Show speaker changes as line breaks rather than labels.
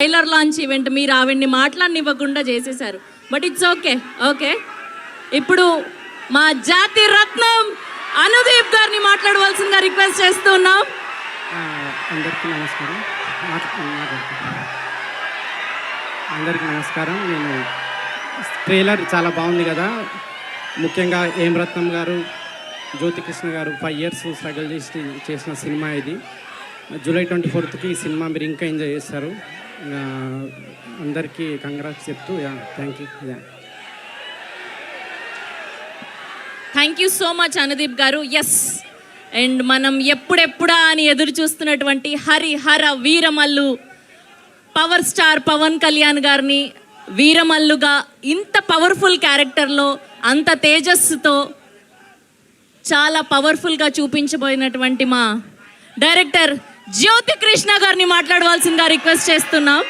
Trailer launch event మీరు ఆవిడ్ని మాట్లాడనివ్వకుండా చేసేశారు. But it's okay. ఓకే, ఇప్పుడు మా జాతి రత్నం అనుదీప్ గారిని మాట్లాడవలసిందిగా రిక్వెస్ట్ చేస్తున్నాం.
అందరికీ నమస్కారం. అందరికీ నమస్కారం. నేను ట్రైలర్ చాలా బాగుంది కదా. ముఖ్యంగా ఏం రత్నం గారు, జ్యోతికృష్ణ గారు 5 years స్ట్రగుల్ చేసిన సినిమా ఇది. July 24th ఈ సినిమా మీరు ఇంకా ఎంజాయ్ చేస్తారు. అందరికీ కంగ్రాట్స్ చెప్తూ thank you.
Thank you so much Anudeep గారు. ఎస్, అండ్ మనం ఎప్పుడెప్పుడా అని ఎదురు చూస్తున్నటువంటి హరిహర వీరమల్లు పవర్ స్టార్ పవన్ కళ్యాణ్ గారిని వీరమల్లుగా ఇంత పవర్ఫుల్ క్యారెక్టర్లో అంత తేజస్సుతో చాలా పవర్ఫుల్గా చూపించబోయినటువంటి మా డైరెక్టర్ జ్యోతికృష్ణ గారిని మాట్లాడవలసిందిగా రిక్వెస్ట్ చేస్తున్నాం.